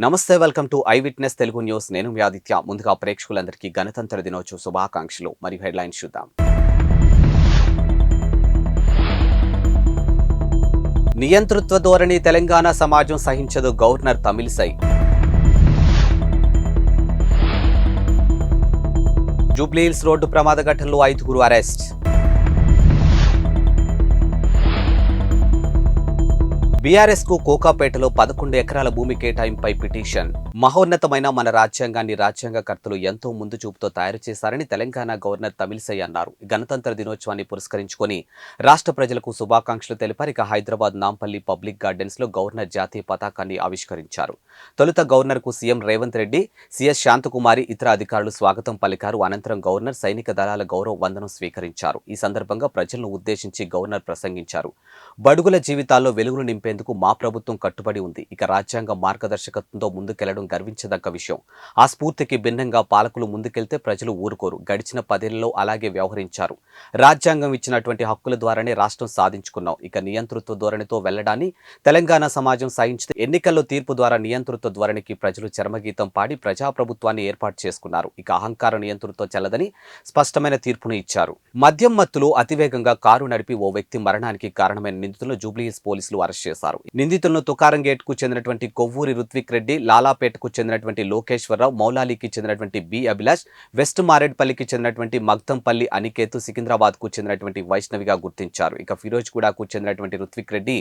నమస్తే welcome to I witness Telugu news. నేను మీ ఆదిత్య. ముందుగా ప్రేక్షకులందరికీ గణతంత్ర దినోత్సవ శుభాకాంక్షలు మరియు హెడ్లైన్స్ చూద్దాం. నియంతృత్వ ధోరణి తెలంగాణ సమాజం సహించదు గవర్నర్ తమిళిసై. జూబ్లీహిల్స్ రోడ్డు ప్రమాద ఘటనలో 5గురు అరెస్ట్. బీఆర్ఎస్ కు కోకాపేటలో 11 ఎకరాల భూమి కేటాయింపై పిటిషన్. మహోన్నతమైన మన రాజ్యాంగాన్ని రాజ్యాంగకర్తలు ఎంతో ముందు చూపుతో తయారు చేశారని తెలంగాణ గవర్నర్ తమిళిసై అన్నారు. గణతంత్ర దినోత్సవాన్ని పురస్కరించుకొని రాష్ట్ర ప్రజలకు శుభాకాంక్షలు తెలిపారు. ఇక హైదరాబాద్ నాంపల్లి పబ్లిక్ గార్డెన్స్ లో గవర్నర్ జాతీయ పతాకాన్ని ఆవిష్కరించారు. తొలుత గవర్నర్ కు సీఎం రేవంత్ రెడ్డి, సీఎస్ శాంతకుమారి, ఇతర అధికారులు స్వాగతం పలికారు. అనంతరం గవర్నర్ సైనిక దళాల గౌరవ వందనం స్వీకరించారు. ఈ సందర్భంగా ప్రజలను ఉద్దేశించి గవర్నర్ ప్రసంగించారు. బడుగుల జీవితాల్లో వెలుగులు నింపేందుకు మా ప్రభుత్వం కట్టుబడి ఉంది. ఇక రాజ్యాంగ మార్గదర్శకత్వంతో ముందుకెళ్లడం గర్వించదగ్గ విషయం. ఆ స్ఫూర్తికి భిన్నంగా పాలకులు ముందుకెళ్తే ప్రజలు ఊరుకోరు. గడిచిన 10 ఏళ్లలో అలాగే వ్యవహరించారు. రాజ్యాంగం ఇచ్చినటువంటి హక్కుల ద్వారానే రాష్ట్రం సాధించుకున్నాం. ఇక నియంతృత్వ ధోరణితో వెళ్లడాన్ని తెలంగాణ సమాజం సహించితే ఎన్నికల్లో తీర్పు ద్వారా నియంతృత్వ ధోరణికి ప్రజలు చరమగీతం పాడి ప్రజాప్రభుత్వాన్ని ఏర్పాటు చేసుకున్నారు. ఇక అహంకార నియంతృత్వం చెల్లదని స్పష్టమైన తీర్పును ఇచ్చారు. మద్యం మత్తులో అతివేగంగా కారు నడిపి ఓ వ్యక్తి మరణానికి కారణమైన నిందితులను జూబ్లీహిల్స్ పోలీసులు అరెస్ట్ చేశారు. నిందితులను తుకారం గేట్ కు చెందినటువంటి కొవ్వూరి రుత్విక్ రెడ్డి, లాలాపేటకు చెందినటువంటి లోకేశ్వరరావు, మౌలాలీకి చెందినటువంటి బి అభిలాష్, వెస్ట్ మారేడ్పల్లికి చెందినటువంటి మగ్దంపల్లి అనికేతు, సికింద్రాబాద్ కు చెందినటువంటి వైష్ణవిగా గుర్తించారు. ఇక ఫిరోజ్గూడకు చెందినటువంటి రుత్విక్ రెడ్డి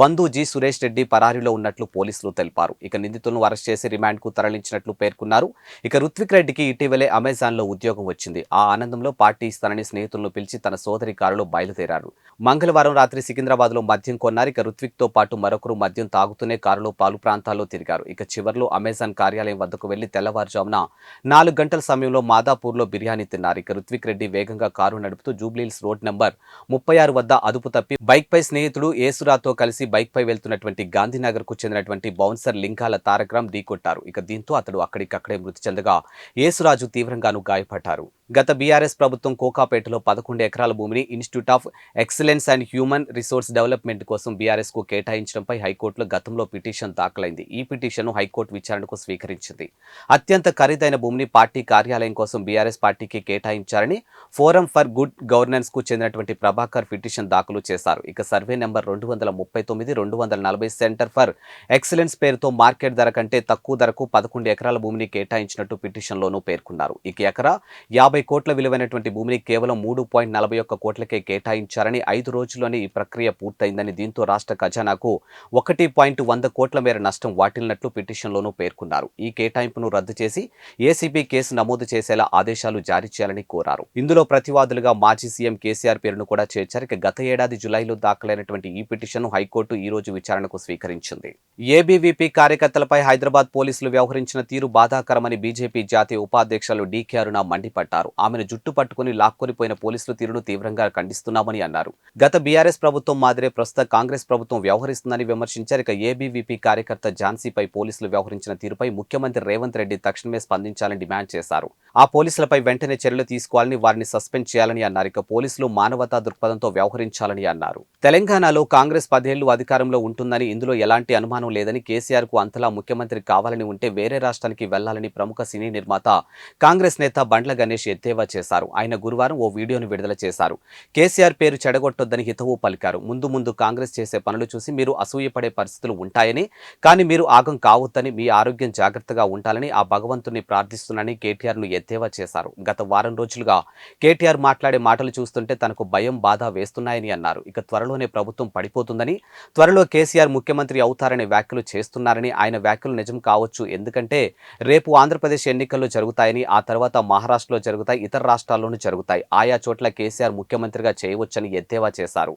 బంధు జి సురేష్ రెడ్డి పరారీలో ఉన్నట్లు పోలీసులు తెలిపారు. ఇక నిందితులను అరెస్ట్ చేసి రిమాండ్ కు తరలించినట్లు పేర్కొన్నారు. ఇక రుత్విక్ రెడ్డికి ఇటీవలే అమెజాన్ లో ఉద్యోగం వచ్చింది. ఆ ఆనందంలో పార్టీ ఇస్తానని స్నేహితులను పిలిచి తన సోదరి కారులో బయలుదేరారు. మంగళవారం రాత్రి సికింద్రాబాద్ లో మద్యం కొన్నారు. ఇక రుత్విక్ తో పాటు మరొకరు మద్యం తాగుతూనే కారులో పలు ప్రాంతాల్లో తిరిగారు. ఇక చివర్లో అమెజాన్ కార్యాలయం వద్దకు వెళ్లి తెల్లవారుజామున 4 గంటల సమయంలో మాదాపూర్లో బిర్యానీ తిన్నారు. ఇక రుత్విక్ రెడ్డి వేగంగా కారు నడుపుతూ జూబ్లీహిల్స్ రోడ్ నంబర్ 36 వద్ద అదుపు తప్పి బైక్ పై స్నేహితుడు ఏసురాతో కలిసి బైక్ పై వెళ్తున్నటువంటి గాంధీనగర్ కు చెందినటువంటి బౌన్సర్ లింగాల తారకరాం ఢీకొట్టారు. ఇక దీంతో అతడు అక్కడికక్కడే మృతి చెందగా ఏసురాజు తీవ్రంగాను గాయపడ్డారు. గత బీఆర్ఎస్ ప్రభుత్వం కోకాపేటలో 11 ఎకరాల భూమిని institute of excellence and human resource development కోసం బీఆర్ఎస్ కు కేటాయించడంపై హైకోర్టులో గతంలో పిటిషన్ దాఖలైంది. ఈ పిటిషన్ను హైకోర్టు విచారణకు స్వీకరించింది. అత్యంత ఖరీదైన భూమిని పార్టీ కార్యాలయం కోసం బీఆర్ఎస్ పార్టీకి కేటాయించారని ఫోరం ఫర్ గుడ్ గవర్నెన్స్ కు చెందినటువంటి ప్రభాకర్ పిటిషన్ దాఖలు చేశారు. ఇక survey number 239, 240 centre for excellence పేరుతో మార్కెట్ ధర కంటే తక్కువ ధరకు 11 ఎకరాల భూమిని కేటాయించినట్టు పిటిషన్లోనూ పేర్కొన్నారు. ఇక ఎకరా 50 కోట్ల విలువైనటువంటి భూమిని కేవలం 3.41 కోట్లకే కేటాయించారని, 5 రోజుల్లోనే ఈ ప్రక్రియ పూర్తయిందని, దీంతో రాష్ట్ర ఖజానాకు 1.100 కోట్ల మేర నష్టం వాటిల్లినట్లు పిటిషన్లోనూ పేర్కొన్నారు. ఈ కేటాయింపును రద్దు చేసి ఏసీబీ కేసు నమోదు చేసేలా ఆదేశాలు జారీ చేయాలని కోరారు. ఇందులో ప్రతివాదులుగా మాజీ సీఎం కేసీఆర్ పేరును కూడా చేర్చారు. ఇక గత ఏడాది జులైలో దాఖలైనటువంటి ఈ పిటిషన్ను హైకోర్టు ఈ రోజు విచారణకు స్వీకరించింది. ఏబీవీపీ కార్యకర్తలపై హైదరాబాద్ పోలీసులు వ్యవహరించిన తీరు బాధాకరమని బీజేపీ జాతీయ ఉపాధ్యక్షులు డీకే అరుణ మండిపడ్డారు. ఆమెను జుట్టు పట్టుకుని లాక్కొనిపోయిన పోలీసుల తీరును తీవ్రంగా ఖండిస్తున్నామని అన్నారు. గత బీఆర్ఎస్ ప్రభుత్వం మాదిరే ప్రస్తుత కాంగ్రెస్ ప్రభుత్వం వ్యవహరిస్తుందని విమర్శించారు. ఇక ఏబీవీపీ కార్యకర్త ఝాన్సీపై పోలీసులు వ్యవహరించిన తీరుపై ముఖ్యమంత్రి రేవంత్ రెడ్డి తక్షణమే స్పందించాలని డిమాండ్ చేశారు. ఆ పోలీసులపై వెంటనే చర్యలు తీసుకోవాలని, వారిని సస్పెండ్ చేయాలని అన్నారు. ఇక పోలీసులు మానవతా దృక్పథంతో వ్యవహరించాలని అన్నారు. తెలంగాణలో కాంగ్రెస్ 10 ఏళ్లు అధికారంలో ఉంటుందని, ఇందులో ఎలాంటి అనుమానం లేదని, కేసీఆర్ కు అంతలా ముఖ్యమంత్రి కావాలని ఉంటే వేరే రాష్ట్రానికి వెళ్లాలని ప్రముఖ సినీ నిర్మాత కాంగ్రెస్ నేత బండ్ల గణేష్ ఎద్దేవా చేశారు. ఆయన గురువారం ఓ వీడియోను విడుదల చేశారు. కేసీఆర్ పేరు చెడగొట్టొద్దని హితవు పలికారు. ముందు కాంగ్రెస్ చేసే పనులు చూసి మీరు అసూయపడే పరిస్థితులు ఉంటాయని, కానీ మీరు ఆగం కావద్దని, మీ ఆరోగ్యం జాగ్రత్తగా ఉండాలని ఆ భగవంతుని ప్రార్థిస్తున్నానని కేటీఆర్ను ఎద్దేవా చేశారు. గత వారం రోజులుగా కేటీఆర్ మాట్లాడే మాటలు చూస్తుంటే తనకు భయం, బాధ వేస్తున్నాయని అన్నారు. ఇక త్వరలోనే ప్రభుత్వం పడిపోతుందని, త్వరలో కేసీఆర్ ముఖ్యమంత్రి అవుతారనే వ్యాఖ్యలు చేస్తున్నారని, ఆయన వ్యాఖ్యలు నిజం కావచ్చు, ఎందుకంటే రేపు ఆంధ్రప్రదేశ్ ఎన్నికల్లో జరుగుతాయని, ఆ తర్వాత మహారాష్ట్రలో జరుగుతాయి, ఇతర రాష్ట్రాల్లోనూ జరుగుతాయి, ఆయా చోట్ల కేసీఆర్ ముఖ్యమంత్రిగా చేయవచ్చని ఎద్దేవా చేశారు.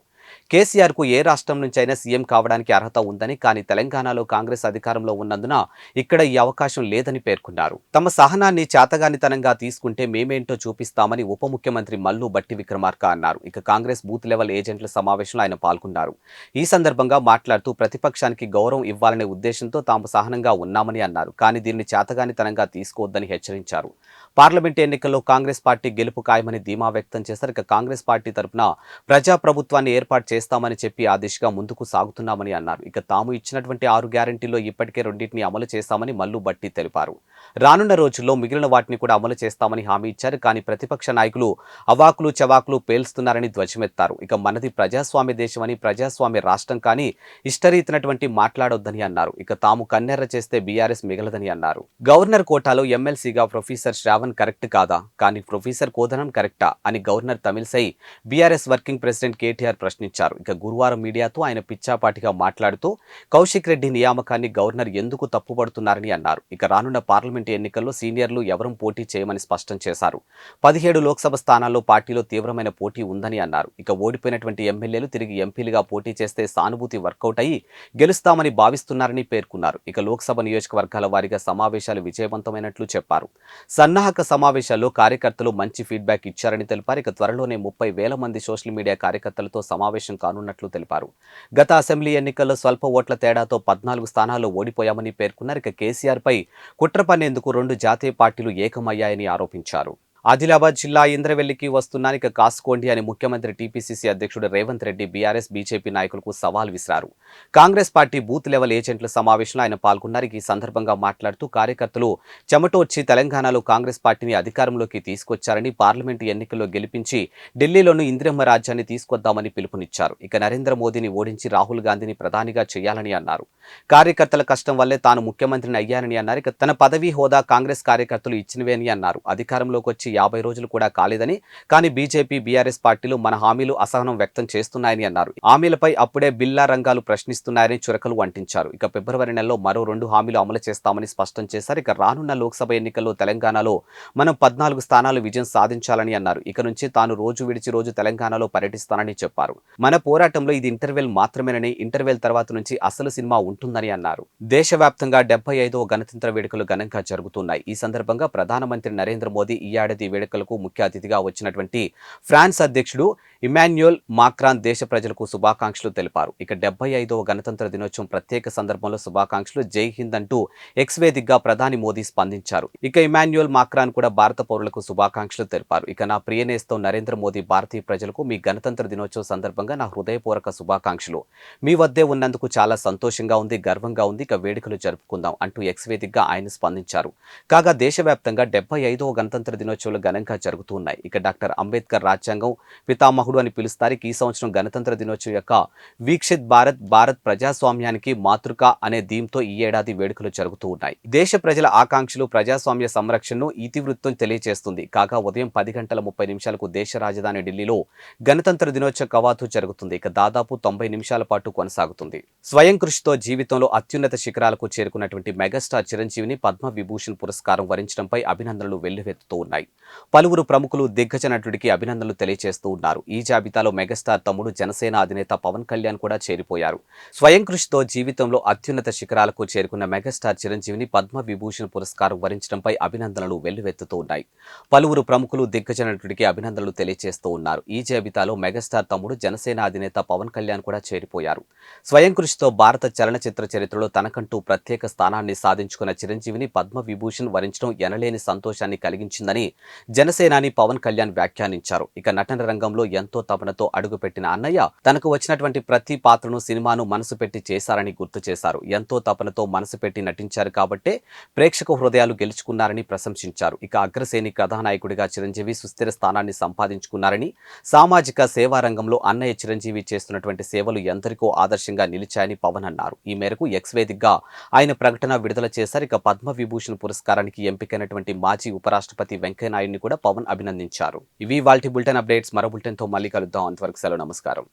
కేసీఆర్ కు ఏ రాష్ట్రం నుంచైనా సీఎం కావడానికి అర్హత ఉందని, కానీ తెలంగాణలో కాంగ్రెస్ అధికారంలో ఉన్నందున ఇక్కడ ఈ అవకాశం లేదని పేర్కొన్నారు. తమ సహనాన్ని చేతగానితనంగా తీసుకుంటే మేమేంటో చూపిస్తామని ఉప ముఖ్యమంత్రి మల్లు భట్టి విక్రమార్క అన్నారు. ఇక కాంగ్రెస్ బూత్ లెవెల్ ఏజెంట్ల సమావేశంలో ఆయన పాల్గొన్నారు. ఈ సందర్భంగా మాట్లాడుతూ ప్రతిపక్షానికి గౌరవం ఇవ్వాలనే ఉద్దేశంతో తాము సహనంగా ఉన్నామని అన్నారు. కానీ దీన్ని చేతగానితనంగా తీసుకోవద్దని హెచ్చరించారు. పార్లమెంట్ ఎన్నికల్లో కాంగ్రెస్ పార్టీ గెలుపు ఖాయమని ధీమా వ్యక్తం చేశారు. ఇక కాంగ్రెస్ పార్టీ తరఫున ప్రజాప్రభుత్వాన్ని ఏర్పాటు ఏర్పాటు చేస్తామని చెప్పి ఆ దిశగా ముందుకు సాగుతున్నామని అన్నారు. ఇక తాము ఇచ్చినటువంటి 6 గ్యారెంటీల్లో ఇప్పటికే రెండింటిని అమలు చేశామని మల్లు భట్టి తెలిపారు. రానున్న రోజుల్లో మిగిలిన వాటిని కూడా అమలు చేస్తామని హామీ ఇచ్చారు. కానీ ప్రతిపక్ష నాయకులు అవాకులు చవాకులు పేల్స్తున్నారని ధ్వజమెత్తారు. ఇక మనది ప్రజాస్వామ్య దేశమని, ప్రజాస్వామ్య రాష్ట్రం కానీ ఇష్టరీతినటువంటి మాట్లాడొద్దని అన్నారు. ఇక తాము కన్నెర్ర చేస్తే బీఆర్ఎస్ మిగలదని అన్నారు. గవర్నర్ కోటాలో ఎమ్మెల్సీగా ప్రొఫెసర్ శ్రావణ్ కరెక్ట్ కాదా, కానీ ప్రొఫెసర్ కోదనం కరెక్టా అని governor Tamilisai BRS working president KTR ప్రశ్నించారు. ఇక గురువారం మీడియాతో ఆయన పిచ్చాపాటిగా మాట్లాడుతూ కౌశిక్ రెడ్డి నియామకాన్ని గవర్నర్ ఎందుకు తప్పుపడుతున్నారని అన్నారు. ఇక రానున్న పార్లమెంటు ఎన్నికల్లో సీనియర్లు ఎవరూ పోటీ చేయమని స్పష్టం చేశారు. 17 లోక్సభ స్థానాల్లో పార్టీలో తీవ్రమైన పోటీ ఉందని అన్నారు. ఇక ఓడిపోయినటువంటి ఎమ్మెల్యేలు తిరిగి ఎంపీలుగా పోటీ చేస్తే సానుభూతి వర్కౌట్ అయ్యి గెలుస్తామని భావిస్తున్నారని పేర్కొన్నారు. ఇక లోక్సభ నియోజకవర్గాల వారీగా సమావేశాలు విజయవంతమైనట్లు చెప్పారు. సన్నాహక సమావేశాల్లో కార్యకర్తలు మంచి ఫీడ్బ్యాక్ ఇచ్చారని తెలిపారు. ఇక త్వరలోనే 30,000 మంది సోషల్ మీడియా కార్యకర్తలతో సమావేశం కానున్నట్లు తెలిపారు. గత అసెంబ్లీ ఎన్నికల్లో స్వల్ప ఓట్ల తేడాతో 14 స్థానాల్లో ఓడిపోయామని పేర్కొన్నారు. ఇక కేసీఆర్ పై కుట్ర పన్నేందుకు 2 జాతీయ పార్టీలు ఏకమయ్యాయని ఆరోపించారు. ఆదిలాబాద్ జిల్లా ఇంద్రవెల్లికి వస్తున్నాను. ఇక కాసుకోండి అని ముఖ్యమంత్రి టీపీసీసీ అధ్యక్షుడు రేవంత్ రెడ్డి బీఆర్ఎస్ బీజేపీ నాయకులకు సవాల్ విసిరారు. కాంగ్రెస్ పార్టీ బూత్ లెవెల్ ఏజెంట్ల సమావేశంలో ఆయన పాల్గొన్నారు. ఈ సందర్భంగా మాట్లాడుతూ కార్యకర్తలు చెమటోడ్చి తెలంగాణలో కాంగ్రెస్ పార్టీని అధికారంలోకి తీసుకొచ్చారని, పార్లమెంటు ఎన్నికల్లో గెలిపించి ఢిల్లీలోనూ ఇందిరమ్మ రాజ్యాన్ని తీసుకొద్దామని పిలుపునిచ్చారు. ఇక నరేంద్ర మోదీని ఓడించి రాహుల్ గాంధీని ప్రధానిగా చేయాలని అన్నారు. కార్యకర్తల కష్టం వల్లే తాను ముఖ్యమంత్రిని అయ్యానని అన్నారు. ఇక తన పదవీ హోదా కాంగ్రెస్ కార్యకర్తలు ఇచ్చినవే అని అన్నారు. అధికారంలోకి వచ్చి 50 రోజులు కూడా కాలేదని, కానీ బీజేపీ బీఆర్ఎస్ పార్టీలు మన హామీలు అసహనం వ్యక్తం చేస్తున్నాయని అన్నారు. హామీలపై అప్పుడే బిల్లా రంగాలు ప్రశ్నిస్తున్నాయని చురకలు అంటించారు. ఇక ఫిబ్రవరి నెలలో మరో 2 హామీలు అమలు చేస్తామని స్పష్టం చేశారు. ఇక రానున్న లోక్సభ ఎన్నికల్లో తెలంగాణలో మనం 14 స్థానాలు విజయం సాధించాలని అన్నారు. ఇక నుంచి తాను రోజు విడిచి రోజు తెలంగాణలో పర్యటిస్తానని చెప్పారు. మన పోరాటంలో ఇది ఇంటర్వెల్ మాత్రమేనని, ఇంటర్వెల్ తర్వాత నుంచి అసలు సినిమా ఉంటుందని అన్నారు. దేశవ్యాప్తంగా 75వ గణతంత్ర వేడుకలు ఘనంగా జరుగుతున్నాయి. ఈ సందర్భంగా ప్రధానమంత్రి నరేంద్ర మోదీ ఈ ఏడాది వేడుకలకు ముఖ్య అతిథిగా వచ్చినటువంటి ఫ్రాన్స్ అధ్యక్షుడు ఇమాన్యుయల్ మాక్రాన్ దేశ ప్రజలకు శుభాకాంక్షలు తెలిపారు. ఇక 75వ గణతంత్ర దినోత్సవం ప్రత్యేక సందర్భంలో శుభాకాంక్షలు, జై హింద్ అంటూ ఎక్స్ వేదికగా ప్రధాని మోదీ స్పందించారు. ఇక ఇమాన్యుయల్ మాక్రాన్ కూడా భారత పౌరులకు శుభాకాంక్షలు తెలిపారు. ఇక నా ప్రియనేస్తం నరేంద్ర మోదీ భారతీయ ప్రజలకు మీ గణతంత్ర దినోత్సవం సందర్భంగా నా హృదయపూర్వక శుభాకాంక్షలు. మీ వద్దే ఉన్నందుకు చాలా సంతోషంగా ఉంది, గర్వంగా ఉంది. ఇక వేడుకలు జరుపుకుందాం అంటూ ఎక్స్ వేదికగా ఆయన స్పందించారు. కాగా దేశవ్యాప్తంగా 75వ గణతంత్ర దినోత్సవాలు ఘనంగా జరుగుతూ ఉన్నాయి. ఇక డాక్టర్ అంబేద్కర్ రాజ్యాంగం పితామహుడు అని పిలుస్తారు. ఈ సంవత్సరం గణతంత్ర దినోత్సవం యొక్క వీక్షిత్ భారత్, భారత్ ప్రజాస్వామ్యానికి మాతృక అనే థీమ్తో ఈ ఏడాది వేడుకలు జరుగుతూ ఉన్నాయి. దేశ ప్రజల ఆకాంక్షలు ప్రజాస్వామ్య సంరక్షణను ఇతివృత్తం తెలియజేస్తుంది. కాగా ఉదయం 10:30 దేశ రాజధాని ఢిల్లీలో గణతంత్ర దినోత్సవ కవాతు జరుగుతుంది. ఇక దాదాపు 90 నిమిషాల పాటు కొనసాగుతుంది. స్వయం కృషితో జీవితంలో అత్యున్నత శిఖరాలకు చేరుకున్నటువంటి మెగాస్టార్ చిరంజీవిని పద్మ విభూషణ్ పురస్కారం వరించడంపై అభినందనలు వెల్లువెత్తుతూ ఉన్నాయి. పలువురు ప్రముఖులు దిగ్గజ నటుడికి అభినందనలు తెలియజేస్తూ ఉన్నారు. ఈ జాబితాలో మెగాస్టార్ తమ్ముడు జనసేన అధినేత పవన్ కళ్యాణ్ కూడా చేరిపోయారు. స్వయం కృషితో జీవితంలో అత్యున్నత శిఖరాలకు చేరుకున్న మెగాస్టార్ చిరంజీవిని పద్మ విభూషణ్ పురస్కారం వరించడంపై అభినందనలు వెల్లువెత్తుతూ ఉన్నాయి. పలువురు ప్రముఖులు దిగ్గజ నటుడికి అభినందనలు తెలియజేస్తూ ఉన్నారు. ఈ జాబితాలో మెగాస్టార్ తమ్ముడు జనసేన అధినేత పవన్ కళ్యాణ్ కూడా చేరిపోయారు. స్వయం కృషితో భారత చలనచిత్ర చరిత్రలో తనకంటూ ప్రత్యేక స్థానాన్ని సాధించుకున్న చిరంజీవిని పద్మ విభూషణ్ వరించడం ఎనలేని సంతోషాన్ని కలిగించిందని జనసేనాని పవన్ కళ్యాణ్ వ్యాఖ్యానించారు. ఇక నటన రంగంలో ఎంతో తపనతో అడుగుపెట్టిన అన్నయ్య తనకు వచ్చినటువంటి ప్రతి పాత్రను సినిమాను మనసు పెట్టి చేశారని గుర్తు చేశారు. ఎంతో తపనతో మనసు పెట్టి నటించారు కాబట్టే ప్రేక్షక హృదయాలు గెలుచుకున్నారని ప్రశంసించారు. ఇక అగ్రశ్రేణి కథానాయకుడిగా చిరంజీవి సుస్థిర స్థానాన్ని సంపాదించుకున్నారని, సామాజిక సేవా రంగంలో అన్నయ్య చిరంజీవి చేస్తున్నటువంటి సేవలు ఎందరికో ఆదర్శంగా నిలిచాయని పవన్ అన్నారు. ఈ మేరకు ఎక్స్ వేదికగా ఆయన ప్రకటన విడుదల చేశారు. ఇక పద్మ విభూషణ్ పురస్కారానికి ఎంపికైనటువంటి మాజీ ఉపరాష్ట్రపతి వెంకయ్య నాయుడిని కూడా పవన్ అభినందించారు. ఇవి వాల్టి బులెటిన్ అప్డేట్స్. మరో బులెటిన్తో మళ్ళీ కలుద్దాం. అంతవరకు సెలవు, నమస్కారం.